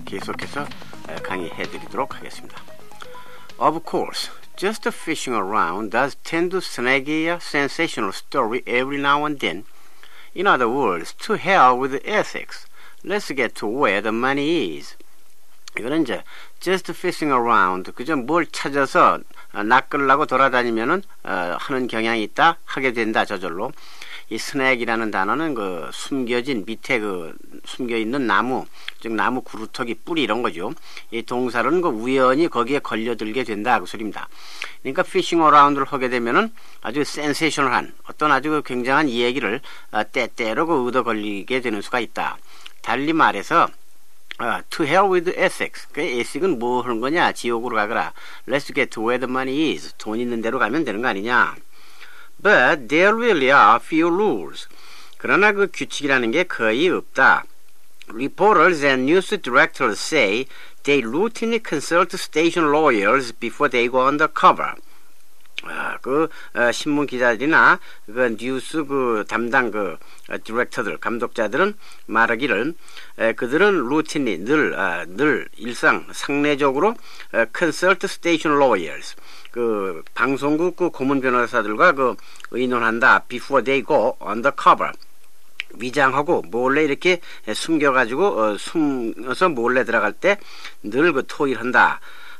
계속해서 강의해드리도록 하겠습니다. Of course, just fishing around does tend to snag a sensational story every now and then. In other words, to hell with ethics. Let's get to where the money is. 이거는 이제 just fishing around, 그저 뭘 찾아서 낚으려고 돌아다니면은 하는 경향이 있다, 하게 된다, 저절로. 이 스낵이라는 단어는 그 숨겨진 밑에 그 숨겨 있는 나무, 즉 나무 구루터기 뿌리 이런 거죠. 이 동사로는 그 우연히 거기에 걸려들게 된다 그 소리입니다. 그러니까 피싱 어라운드를 하게 되면은 아주 센세이셔널한 어떤 아주 굉장한 이야기를 때때로 그 얻어 걸리게 되는 수가 있다. 달리 말해서 to hell with ethics. 그 ethic은 뭐 하는 거냐? 지옥으로 가거라. Let's get to where the money is. 돈 있는 데로 가면 되는 거 아니냐? But there really are few rules. 그러나 그 규칙이라는 게 거의 없다. Reporters and news directors say they routinely consult station lawyers before they go undercover. 신문 기자들이나 그 뉴스 그 담당 그 디렉터들 감독자들은 말하기를 그들은 루틴이 늘 일상 상례적으로 consult station lawyers 그 방송국 그 고문 변호사들과 그 의논한다. Before they go undercover. 위장하고 몰래 이렇게 숨겨가지고 숨어서 몰래 들어갈 때 늘 그 토의한다.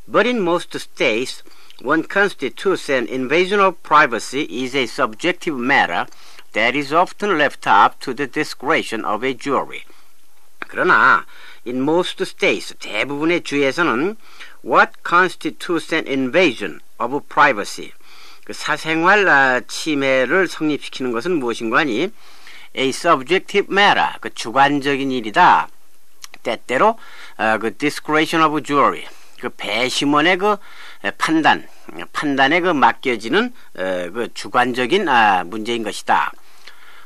But in most states, what constitutes an invasion of privacy is a subjective matter that is often left up to the discretion of a jury. 그러나 in most states, 대부분의 주에서는 what constitutes an invasion of privacy, 그 사생활 침해를 성립시키는 것은 무엇인가 하니 a subjective matter, 그 주관적인 일이다. 때때로 그 discretion of jury, 그 배심원의 그 판단에 그 맡겨지는 그 주관적인 문제인 것이다.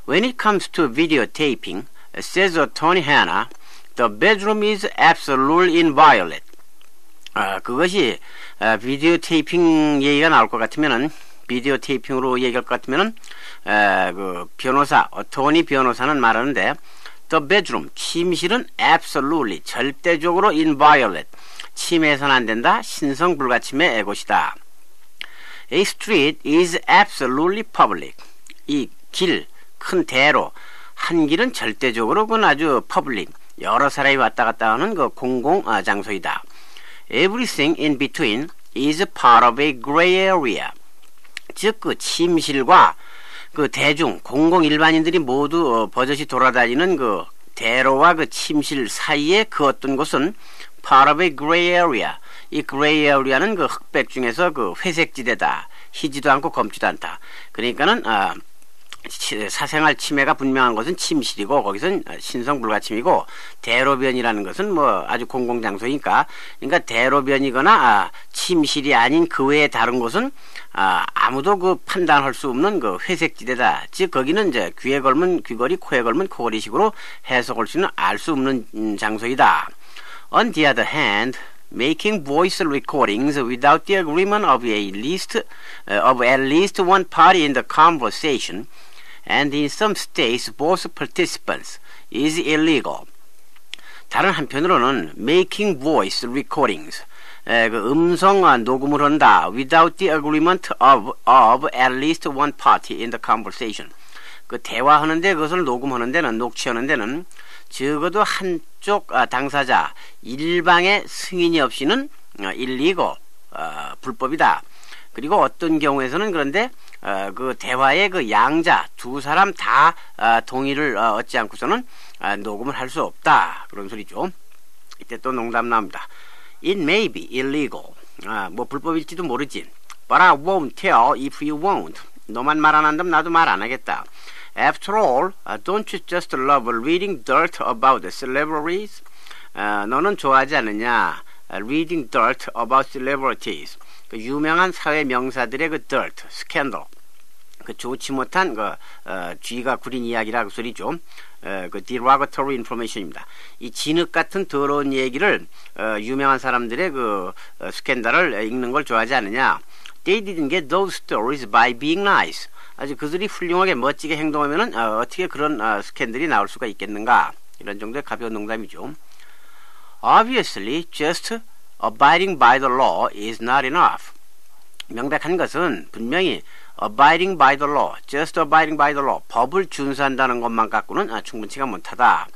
When it comes to videotaping, says Attorney Hanna, the bedroom is absolutely inviolate. 그것이 비디오 테이핑 얘기가 나올 것 같으면은 비디오 테이핑으로 얘기할 것 같으면은 그 변호사, 어토니 변호사는 말하는데 the bedroom, 침실은 absolutely, 절대적으로 inviolate, 침해해서는 안 된다, 신성불가침의 곳이다. A street is absolutely public. 이 길, 큰 대로, 한 길은 절대적으로 그건 아주 public, 여러 사람이 왔다 갔다 하는 그 공공 장소이다. Everything in between is part of a gray area. 즉 그 침실과 그 대중, 공공 일반인들이 모두 버젓이 돌아다니는 그 대로와 그 침실 사이에 그 어떤 곳은 part of a gray area. 이 gray area는 그 흑백 중에서 그 회색지대다. 희지도 않고 검지도 않다. 그러니까는 사생활 침해가 분명한 것은 침실이고 거기서는 신성불가침이고 대로변이라는 것은 뭐 아주 공공장소니까 그러니까 대로변이거나 침실이 아닌 그 외에 다른 곳은 아무도 그 판단할 수 없는 그 회색지대다. 즉 거기는 이제 귀에 걸면 귀걸이, 코에 걸면 코걸이식으로 해석할 수 있는 알 수 없는 장소이다. On the other hand, making voice recordings without the agreement of at least one party in the conversation, and in some states both participants, is illegal. 다른 한편으로는 making voice recordings, 그 음성 녹음을 한다 without the agreement of at least one party in the conversation. 그 대화하는데 그것을 녹음하는 데는 녹취하는 데는 적어도 한쪽 당사자 일방의 승인이 없이는 illegal, 불법이다. 그리고 어떤 경우에서는 그런데 그 대화의 그 양자 두 사람 다 동의를 얻지 않고서는 녹음을 할 수 없다. 그런 소리죠. 이때 또 농담 나옵니다. It may be illegal. 뭐 불법일지도 모르지. But I won't tell if you won't. 너만 말 안 한다면 나도 말 안 하겠다. After all, don't you just love reading dirt about the celebrities? 너는 좋아하지 않느냐? Reading dirt about celebrities. 그 유명한 사회 명사들의 그 dirt, 스캔들. 그 좋지 못한 그 쥐가 구린 이야기라 그 소리죠. 그 derogatory information입니다. 이 진흙 같은 더러운 얘기를 유명한 사람들의 그 스캔들을 읽는 걸 좋아하지 않느냐? They didn't get those stories by being nice. 아주 그들이 훌륭하게 멋지게 행동하면은 어떻게 그런 스캔들이 나올 수가 있겠는가? 이런 정도의 가벼운 농담이죠. Obviously, just abiding by the law is not enough. 명백한 것은 분명히 abiding by the law, just abiding by the law, 법을 준수한다는 것만 갖고는 충분치가 못하다.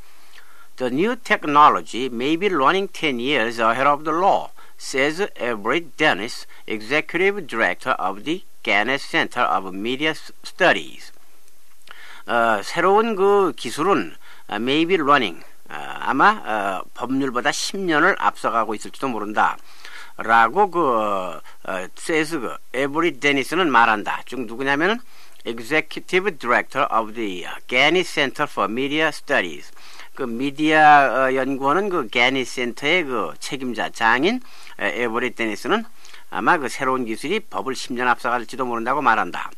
The new technology may be running 10 years ahead of the law, says Everett Dennis, executive director of the Gannett Center of Media Studies. 새로운 그 기술은 may be running, 아마 법률보다 10년을 앞서가고 있을지도 모른다. 라고 says 에버리 데니스는 말한다. 즉 누구냐면은 Executive Director of the Gannett Center for Media Studies. 그 미디어 연구원은 그 Gannett 센터의 그 책임자 장인 에버리 데니스는 아마 그 새로운 기술이 법을 10년 앞서갈지도 모른다고 말한다.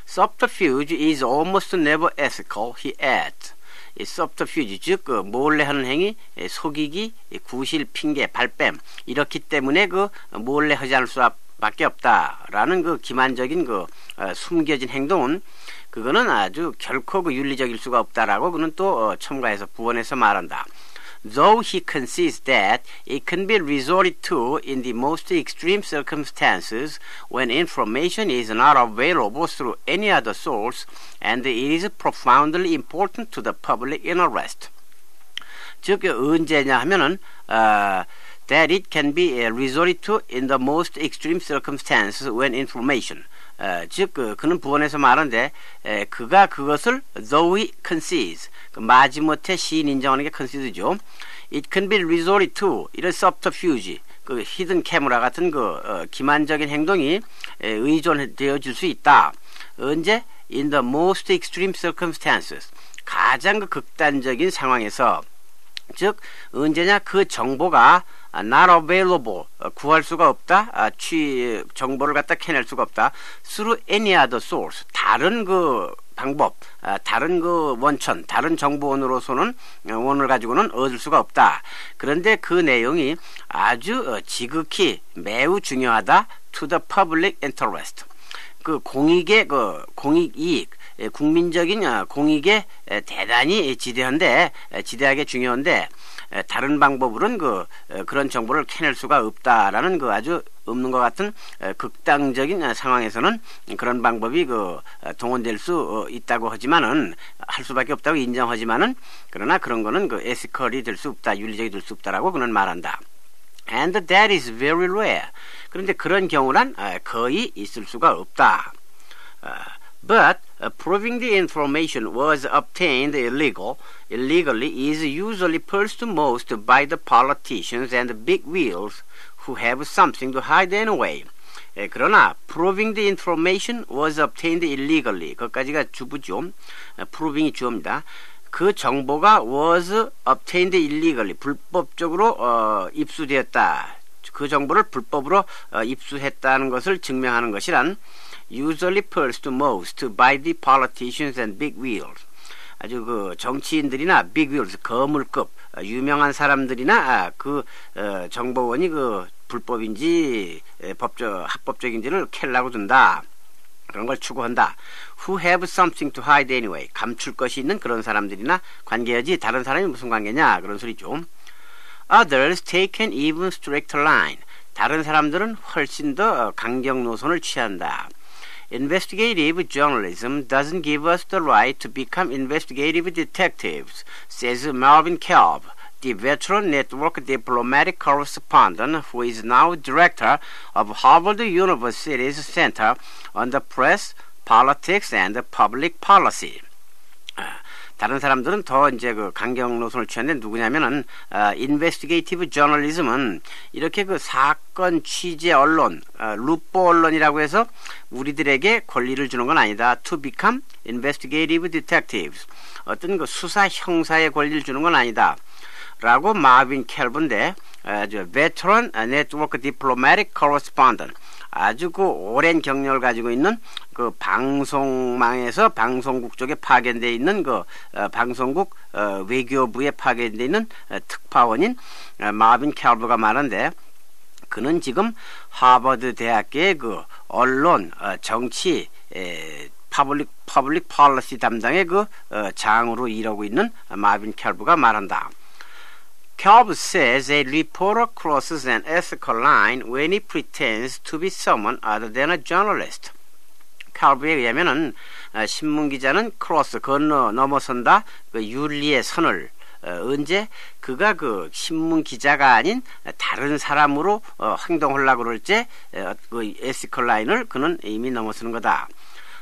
Subterfuge is almost never ethical, he adds. 이 subterfuge, 즉 그 몰래 하는 행위, 속이기, 구실, 핑계, 발뺌 이렇기 때문에 그 몰래 하지 않을 수밖에 없다라는 그 기만적인 그 숨겨진 행동은 그거는 아주 결코 그 윤리적일 수가 없다라고 그는 또 첨가해서 부원해서 말한다. Though he concedes that it can be resorted to in the most extreme circumstances when information is not available through any other source and it is profoundly important to the public interest. 즉 언제냐 하면은 that it can be resorted to in the most extreme circumstances when information 즉 그는 부원해서 말하는데 그가 그것을 though he concedes 마지못해 시인 인정하는 게 concede죠. It can be resorted to 이런 subterfuge 그 히든 캐머라 같은 그 기만적인 행동이 의존되어질 수 있다. 언제? In the most extreme circumstances 가장 그 극단적인 상황에서 즉 언제냐 그 정보가 not available 구할 수가 없다 정보를 갖다 캐낼 수가 없다 through any other source 다른 그 방법 다른 그 원천 다른 정보원으로서는 원을 가지고는 얻을 수가 없다. 그런데 그 내용이 아주 지극히 매우 중요하다 to the public interest 그 공익의 그 공익이익 국민적인 공익에 대단히 지대하게 중요한데 다른 방법으로는 그런 정보를 캐낼 수가 없다라는 그 아주 없는 것 같은 극단적인 상황에서는 그런 방법이 동원될 수 있다고 하지만은 할 수밖에 없다고 인정하지만은 그러나 그런 거는 에시컬이 될 수 없다 윤리적이 될 수 없다라고 그는 말한다. And that is very rare. 그런데 그런 경우란 거의 있을 수가 없다. But proving the information was obtained illegally is usually pursued most by the politicians and the big wheels who have something to hide anyway. 그러나 proving the information was obtained illegally 거기까지가 주부죠. proving이 주어입니다. 그 정보가 was obtained illegally 불법적으로 입수되었다. 그 정보를 불법으로 입수했다는 것을 증명하는 것이란 usually pursued most by the politicians and big wheels. 아주 그 정치인들이나 big wheels 거물급 유명한 사람들이나 그 정보원이 그 불법인지 합법적인지를 캐려고 든다. 그런 걸 추구한다. Who have something to hide anyway. 감출 것이 있는 그런 사람들이나 관계하지 다른 사람이 무슨 관계냐 그런 소리죠. Others take an even stricter line. 다른 사람들은 훨씬 더 강경 노선을 취한다. Investigative journalism doesn't give us the right to become investigative detectives, says Marvin Kalb, the veteran network diplomatic correspondent who is now director of Harvard University's Center on the Press, Politics, and Public Policy. 다른 사람들은 더 이제 그 강경 노선을 취하는데 누구냐면은 investigative journalism은 이렇게 그 사건 취재 언론, 루포 언론이라고 해서 우리들에게 권리를 주는 건 아니다. To become investigative detectives. 어떤 그 수사 형사의 권리를 주는 건 아니다. 라고 마빈 켈브인데 veteran network diplomatic correspondent 아주 그 오랜 경력을 가지고 있는 그 방송망에서 방송국 쪽에 파견되어 있는 그 방송국 외교부에 파견되어 있는 특파원인 마빈 켈브가 말하는데 그는 지금 하버드 대학교의 그 언론, 정치, 퍼블릭 폴리시 담당의 그 장으로 일하고 있는 마빈 켈브가 말한다. Kelb says a reporter crosses an ethical line when he pretends to be someone other than a journalist. 켈브에 의하면은 신문 기자는 넘어선다 그 윤리의 선을 언제 그가 그 신문 기자가 아닌 다른 사람으로 행동하려고 그럴 때 그 ethical line을 그는 이미 넘어서는 거다.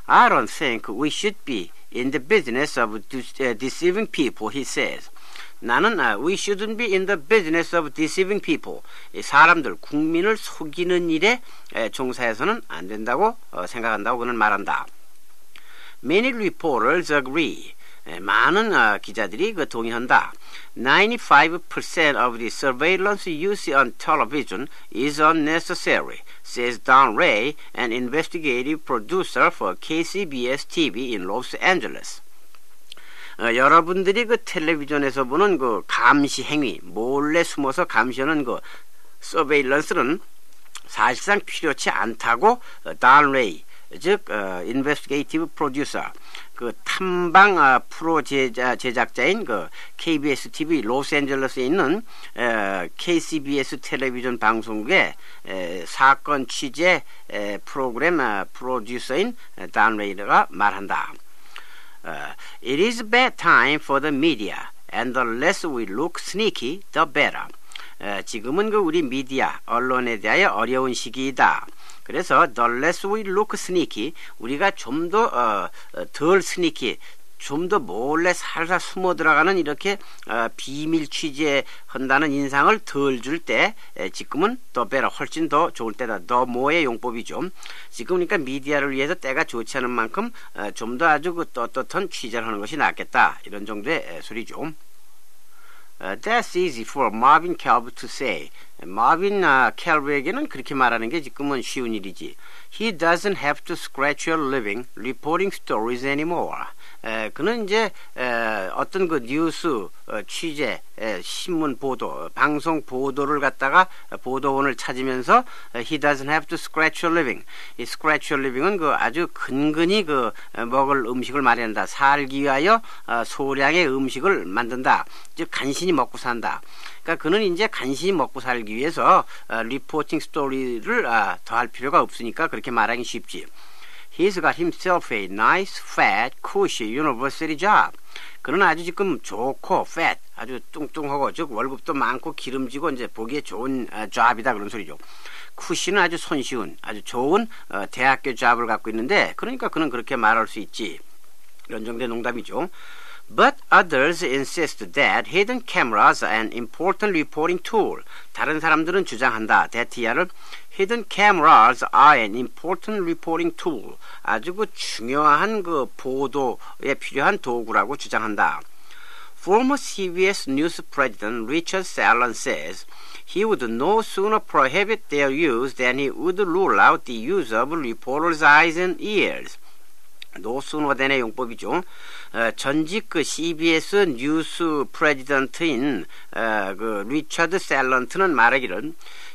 I don't think we should be in the business of deceiving people, he says. 나는 we shouldn't be in the business of deceiving people. 사람들, 국민을 속이는 일에 종사해서는 안 된다고 생각한다고 그는 말한다. Many reporters agree. 많은 기자들이 그 동의한다. 95% of the surveillance you see on television is unnecessary, says Don Ray, an investigative producer for KCBS TV in Los Angeles. 여러분들이 그 텔레비전에서 보는 그 감시 행위, 몰래 숨어서 감시하는 그 서베일런스는 사실상 필요치 않다고 돈 레이, 즉 인베스티게이티브 프로듀서, 그 탐방 프로 제작자인 그 KBS TV 로스앤젤레스에 있는 KCBS 텔레비전 방송국의 사건 취재 프로그램 프로듀서인 돈 레이가 말한다. It is a bad time for the media, and the less we look sneaky, the better. 지금은 그 우리 미디어, 언론에 대하여 어려운 시기이다. 그래서 the less we look sneaky, 우리가 좀 더 덜 sneaky, 좀 더 몰래 살살 숨어 들어가는 이렇게 비밀 취재한다는 인상을 덜 줄 때 지금은 더 better, 훨씬 더 좋을 때다. 더 more의 용법이죠. 지금 그러니까 미디어를 위해서 때가 좋지 않은 만큼 좀 더 아주 그 떳떳한 취재를 하는 것이 낫겠다. 이런 정도의 소리죠. That's easy for Marvin Kelb to say. 마빈 켈브에게는 그렇게 말하는 게 지금은 쉬운 일이지. He doesn't have to scratch your living reporting stories anymore. 그는 이제 어떤 그 뉴스 취재, 신문 보도, 방송 보도를 갖다가 보도원을 찾으면서 he doesn't have to scratch your living. 이 scratch your living은 그 아주 근근히 그 먹을 음식을 마련한다. 살기 위하여 소량의 음식을 만든다. 즉 간신히 먹고 산다. 그러니까 그는 이제 간신히 먹고 살기 위해서 리포팅 스토리를 더 할 필요가 없으니까 그렇게 말하기 쉽지. He's got himself a nice, fat, cushy university job. 그는 아주 지금 좋고 fat, 아주 뚱뚱하고 즉 월급도 많고 기름지고 이제 보기에 좋은 job이다 그런 소리죠. cush는 아주 손쉬운, 아주 좋은 대학교 job을 갖고 있는데 그러니까 그는 그렇게 말할 수 있지. 이런 정도의 농담이죠. But others insist that hidden cameras are an important reporting tool. 다른 사람들은 주장한다. 대티아를 hidden cameras are an important reporting tool. 아주 그 중요한 그 보도에 필요한 도구라고 주장한다. Former CBS News President Richard Salon says he would no sooner prohibit their use than he would rule out the use of reporters' eyes and ears. 노스노덴의 용법이죠. 전직 그 CBS 뉴스 프레지던트인 그 리처드 셀런트는 말하기를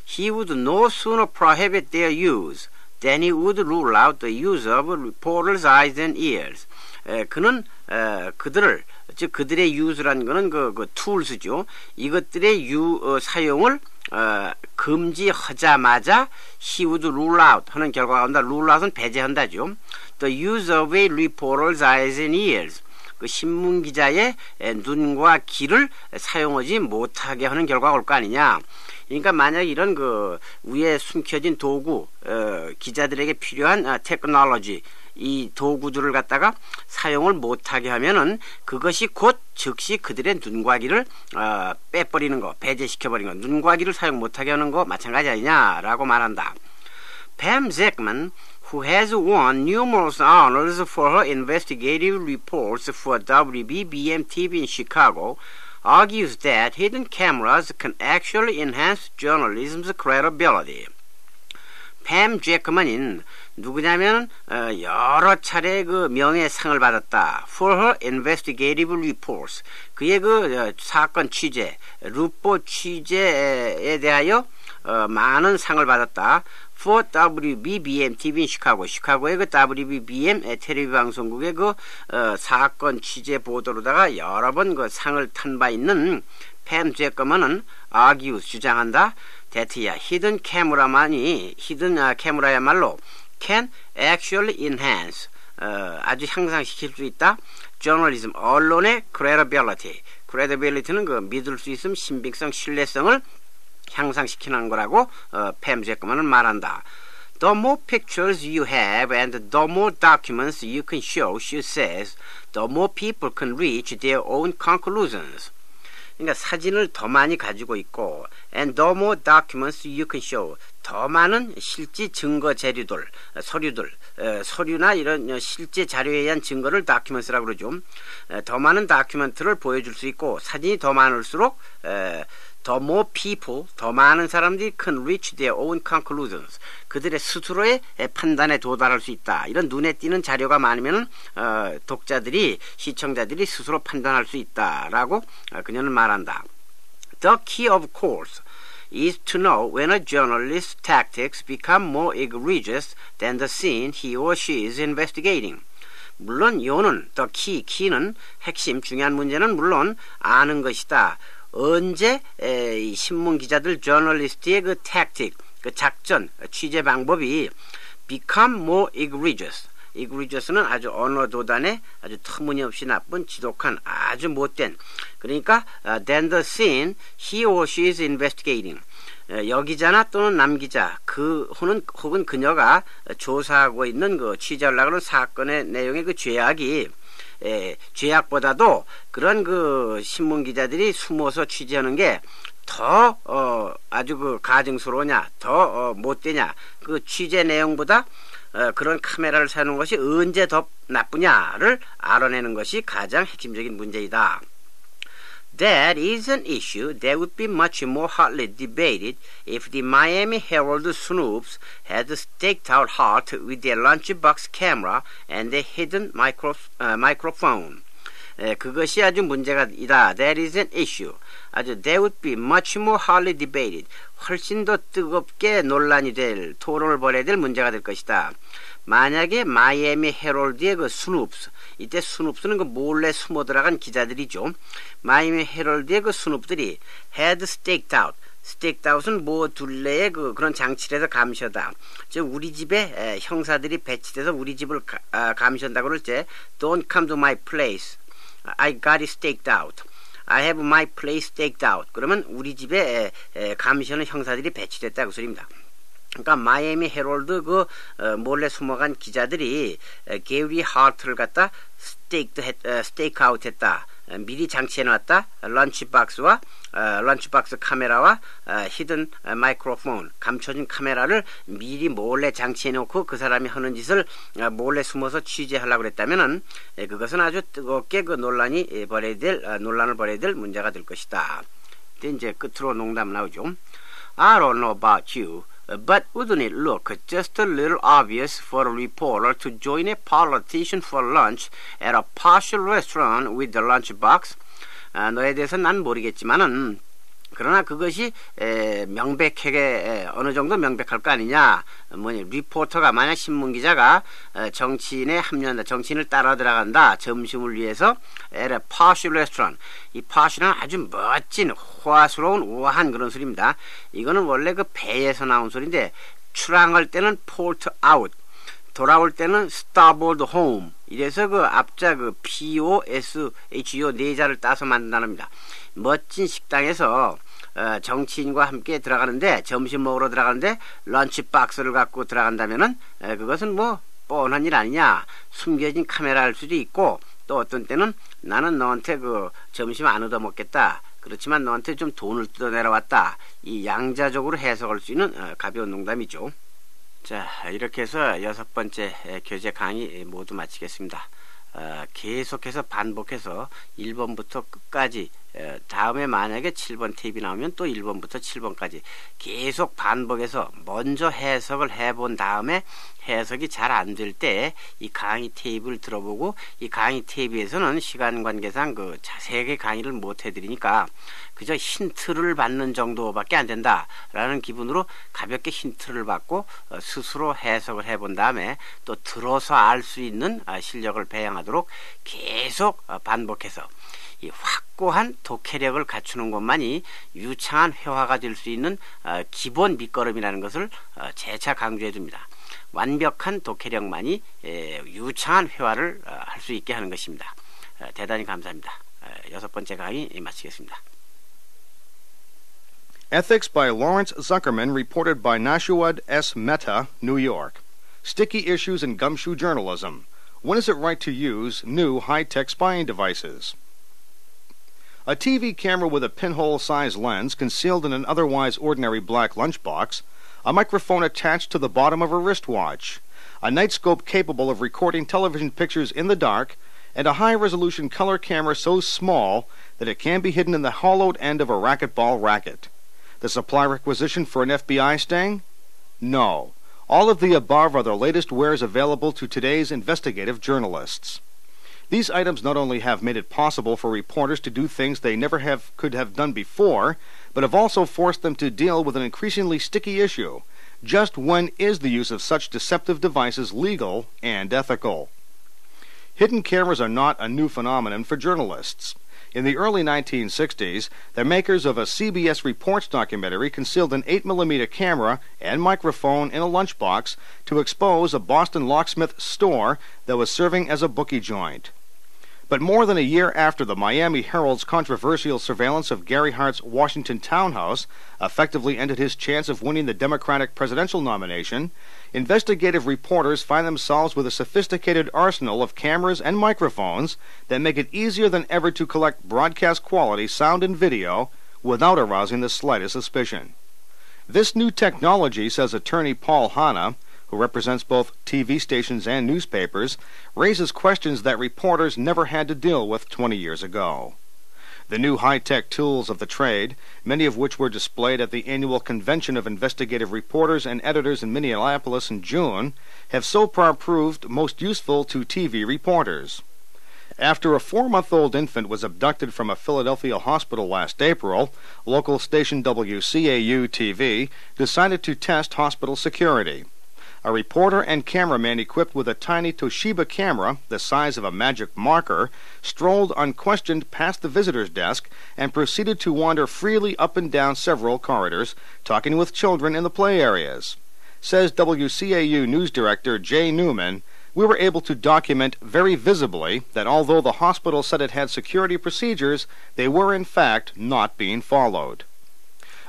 He would no sooner prohibit their use than he would rule out the use of reporters' eyes and ears. 그는 그들을 즉 그들의 use라는 거는 그 tools죠. 이것들의 사용을 금지하자마자 he would rule out 하는 결과가 온다. rule out은 배제한다죠. The use of a reporter's eyes and ears. 그 신문 기자의 눈과 귀를 사용하지 못하게 하는 결과가 올 거 아니냐. 그러니까 만약 이런 그 위에 숨겨진 도구, 기자들에게 필요한 테크놀로지, 이 도구들을 갖다가 사용을 못하게 하면은 그것이 곧 즉시 그들의 눈과 귀를 빼버리는 거, 배제시켜버리는 거, 눈과 귀를 사용 못하게 하는 거 마찬가지 아니냐라고 말한다. Pam Zekman, who has won numerous honors for her investigative reports for WBBM-TV in Chicago, argues that hidden cameras can actually enhance journalism's credibility. 팸 제크만인 누구냐면 여러 차례 그 명예상을 받았다. For her investigative reports. 그의 그 사건 취재, 루포 취재에 대하여 많은 상을 받았다. For WBBM TV in 시카고, 시카고의 그 WBBM 텔레비전 방송국의 그 사건 취재 보도로다가 여러 번 그 상을 탄 바 있는 팸 제커먼은 argues 주장한다. that 히든 캐머라야말로 can actually enhance 아주 향상시킬 수 있다. journalism 언론의 credibility는 그 믿을 수 있음, 신빙성, 신뢰성을 향상시키는 거라고 팸 제커먼은 말한다. The more pictures you have and the more documents you can show, she says, the more people can reach their own conclusions. 그러니까 사진을 더 많이 가지고 있고 and the more documents you can show, 더 많은 실제 증거 재료들, 서류나 이런 실제 자료에 의한 증거를 다큐멘트라고 그러죠. 더 많은 다큐멘트를 보여줄 수 있고 사진이 더 많을수록 the more people, 더 많은 사람들이 can reach their own conclusions, 그들의 스스로의 판단에 도달할 수 있다. 이런 눈에 띄는 자료가 많으면 독자들이, 시청자들이 스스로 판단할 수 있다라고 그녀는 말한다. The key of course is to know when a journalist's tactics become more egregious than the scene he or she is investigating. 물론 요는 the key는 핵심, 중요한 문제는 물론 아는 것이다. 언제 이 신문 기자들, 저널리스트의 그 tactic, 그 작전, 취재 방법이 become more egregious. egregious는 아주 언어 도단에 아주 터무니없이 나쁜, 지독한, 아주 못된. 그러니까 than the scene he or she is investigating. 여기자나 또는 남기자, 혹은 그녀가 조사하고 있는 그 취재하려고 하는 사건의 내용의 그 죄악보다도 그런 그 신문 기자들이 숨어서 취재하는 게 더 아주 그 가증스러우냐, 더 못되냐, 그 취재 내용보다 그런 카메라를 사용하는 것이 언제 더 나쁘냐를 알아내는 것이 가장 핵심적인 문제이다. That is an issue that would be much more hotly debated if the Miami Herald snoops had staked out hard with their lunchbox camera and their hidden microphone. 그것이 아주 문제가 있다. That is an issue. 아주 that would be much more hotly debated. 훨씬 더 뜨겁게 논란이 될, 토론을 벌여야 될 문제가 될 것이다. 만약에 마이애미 헤럴드의 그 스눕스, 이때 스눕스는 그 몰래 숨어 들어간 기자들이죠. 마이애미 헤럴드의 그 스눕들이 had staked out. staked out은 뭐 둘레의 그런 장치를 해서 감시하다. 즉 우리 집에 형사들이 배치돼서 우리 집을 감시한다고 그럴 때 don't come to my place. I got it staked out. I have my place staked out. 그러면 우리 집에 감시하는 형사들이 배치됐다 그 소리입니다. 그러니까 마이애미 헤럴드 몰래 숨어간 기자들이 게리 하트를 갖다 스테이크 아웃 했다. 미리 장치해놨다. 런치박스 카메라와 히든 마이크로폰, 감춰진 카메라를 미리 몰래 장치해놓고 그 사람이 하는 짓을 몰래 숨어서 취재하려고 그랬다면은 그것은 아주 뜨겁게 논란을 벌여야 될 문제가 될 것이다. 이제 끝으로 농담 나오죠. I don't know about you, but wouldn't it look just a little obvious for a reporter to join a politician for lunch at a posh restaurant with the lunchbox? 너에 대해서는 난 모르겠지만은 그러나 그것이 명백하게 어느 정도 명백할 거 아니냐. 리포터가, 만약 신문기자가 정치인에 합류한다, 정치인을 따라 들어간다, 점심을 위해서 at a posh restaurant. 이 posh는 아주 멋진, 호화스러운, 우아한 그런 소리입니다. 이거는 원래 그 배에서 나온 소리인데 출항할 때는 port out, 돌아올 때는 starboard home. 이래서 그 앞자 POSHO 네 자를 따서 만든 단어입니다. 멋진 식당에서 정치인과 함께 들어가는데, 점심 먹으러 들어가는데 런치박스를 갖고 들어간다면은 그것은 뭐 뻔한 일 아니냐. 숨겨진 카메라일 수도 있고, 또 어떤 때는 나는 너한테 점심 안 얻어먹겠다, 그렇지만 너한테 좀 돈을 뜯어내려왔다. 이 양자적으로 해석할 수 있는 가벼운 농담이죠. 자, 이렇게 해서 6번째 교재 강의 모두 마치겠습니다. 계속해서 반복해서 1번부터 끝까지 다음에 만약에 7번 테이프가 나오면 또 1번부터 7번까지 계속 반복해서 먼저 해석을 해본 다음에 해석이 잘 안 될 때 이 강의 테이프를 들어보고, 이 강의 테이프에서는 시간 관계상 그 자세하게 강의를 못 해드리니까 그저 힌트를 받는 정도밖에 안 된다라는 기분으로 가볍게 힌트를 받고 스스로 해석을 해본 다음에 또 들어서 알 수 있는 실력을 배양하도록 계속 반복해서 이 확고한 독해력을 갖추는 것만이 유창한 회화가 될 수 있는 기본 밑거름이라는 것을 재차 강조해 줍니다. 완벽한 독해력만이 유창한 회화를 할 수 있게 하는 것입니다. 대단히 감사합니다. 6번째 강의 마치겠습니다. Ethics by Lawrence Zuckerman, reported by Nashawad S. Mehta, New York. Sticky issues in gumshoe journalism. When is it right to use new high-tech spying devices? A TV camera with a pinhole-sized lens concealed in an otherwise ordinary black lunchbox, a microphone attached to the bottom of a wristwatch, a nightscope capable of recording television pictures in the dark, and a high-resolution color camera so small that it can be hidden in the hollowed end of a racquetball racket. The supply requisition for an FBI sting? No. All of the above are the latest wares available to today's investigative journalists. These items not only have made it possible for reporters to do things they never could have done before, but have also forced them to deal with an increasingly sticky issue. Just when is the use of such deceptive devices legal and ethical? Hidden cameras are not a new phenomenon for journalists. In the early 1960s, the makers of a CBS Reports documentary concealed an 8mm camera and microphone in a lunchbox to expose a Boston locksmith store that was serving as a bookie joint. But more than a year after the Miami Herald's controversial surveillance of Gary Hart's Washington townhouse effectively ended his chance of winning the Democratic presidential nomination, investigative reporters find themselves with a sophisticated arsenal of cameras and microphones that make it easier than ever to collect broadcast-quality sound and video without arousing the slightest suspicion. This new technology, says attorney Paul Hanna, who represents both TV stations and newspapers, raises questions that reporters never had to deal with 20 years ago. The new high-tech tools of the trade, many of which were displayed at the annual Convention of Investigative Reporters and Editors in Minneapolis in June, have so far proved most useful to TV reporters. After a 4-month-old infant was abducted from a Philadelphia hospital last April, local station WCAU-TV decided to test hospital security. A reporter and cameraman equipped with a tiny Toshiba camera, the size of a magic marker, strolled unquestioned past the visitor's desk and proceeded to wander freely up and down several corridors, talking with children in the play areas. Says WCAU News Director Jay Newman, "We were able to document very visibly that although the hospital said it had security procedures, they were in fact not being followed."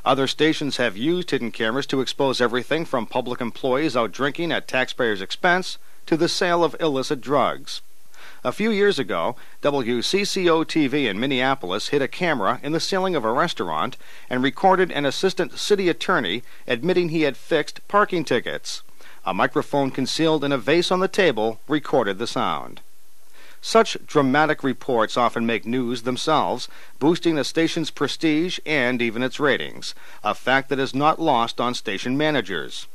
Other stations have used hidden cameras to expose everything from public employees out drinking at taxpayers' expense to the sale of illicit drugs. A few years ago, WCCO-TV in Minneapolis hid a camera in the ceiling of a restaurant and recorded an assistant city attorney admitting he had fixed parking tickets. A microphone concealed in a vase on the table recorded the sound. Such dramatic reports often make news themselves, boosting a station's prestige and even its ratings, a fact that is not lost on station managers.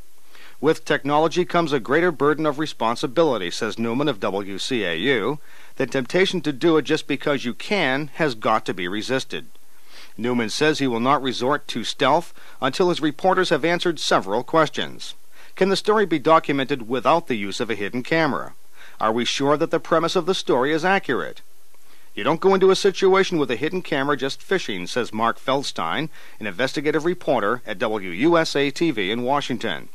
With technology comes a greater burden of responsibility, says Newman of WCAU. The temptation to do it just because you can has got to be resisted. Newman says he will not resort to stealth until his reporters have answered several questions. Can the story be documented without the use of a hidden camera? Are we sure that the premise of the story is accurate? You don't go into a situation with a hidden camera just fishing, says Mark Feldstein, an investigative reporter at WUSA-TV in Washington.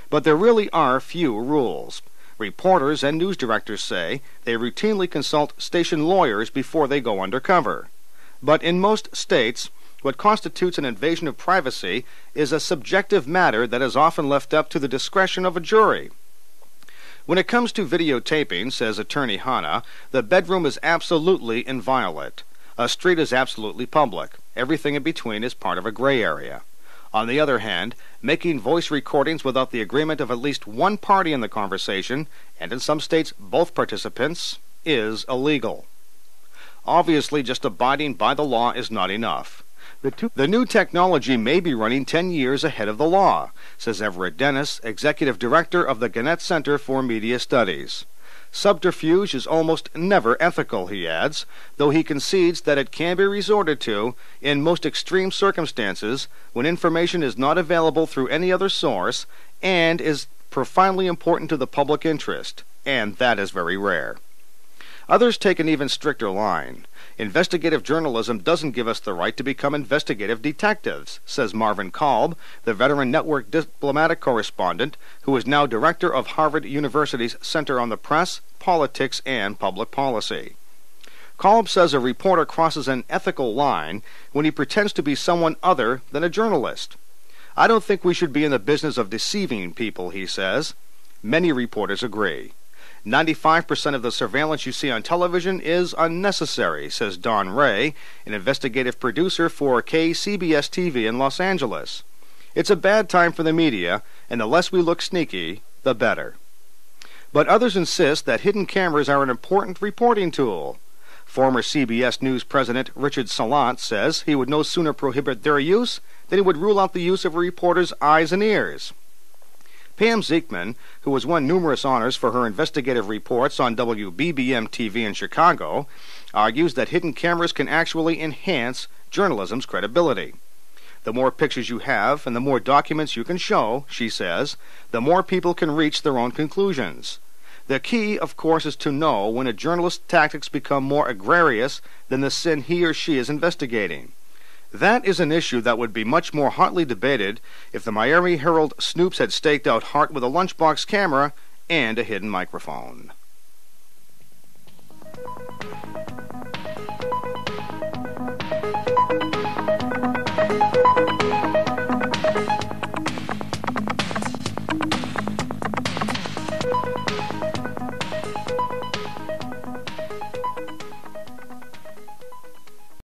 But there really are few rules. Reporters and news directors say they routinely consult station lawyers before they go undercover. But in most states, what constitutes an invasion of privacy is a subjective matter that is often left up to the discretion of a jury. When it comes to videotaping, says attorney Hanna, the bedroom is absolutely inviolate. A street is absolutely public. Everything in between is part of a gray area. On the other hand, making voice recordings without the agreement of at least one party in the conversation, and in some states both participants, is illegal. Obviously, just abiding by the law is not enough. The new technology may be running 10 years ahead of the law, says Everett Dennis, Executive Director of the Gannett Center for Media Studies. Subterfuge is almost never ethical, he adds, though he concedes that it can be resorted to in most extreme circumstances when information is not available through any other source and is profoundly important to the public interest, and that is very rare. Others take an even stricter line. Investigative journalism doesn't give us the right to become investigative detectives, says Marvin Kolb, the veteran network diplomatic correspondent who is now director of Harvard University's Center on the Press, Politics, and Public Policy. Kolb says a reporter crosses an ethical line when he pretends to be someone other than a journalist. I don't think we should be in the business of deceiving people, he says. Many reporters agree. 95% of the surveillance you see on television is unnecessary, says Don Ray, an investigative producer for KCBS TV in Los Angeles. It's a bad time for the media, and the less we look sneaky, the better. But others insist that hidden cameras are an important reporting tool. Former CBS News President Richard Salant says he would no sooner prohibit their use than he would rule out the use of a reporter's eyes and ears. Pam Zeekman, who has won numerous honors for her investigative reports on WBBM TV in Chicago, argues that hidden cameras can actually enhance journalism's credibility. The more pictures you have and the more documents you can show, she says, the more people can reach their own conclusions. The key, of course, is to know when a journalist's tactics become more egregious than the sin he or she is investigating. That is an issue that would be much more hotly debated if the Miami Herald snoops had staked out Hart with a lunchbox camera and a hidden microphone.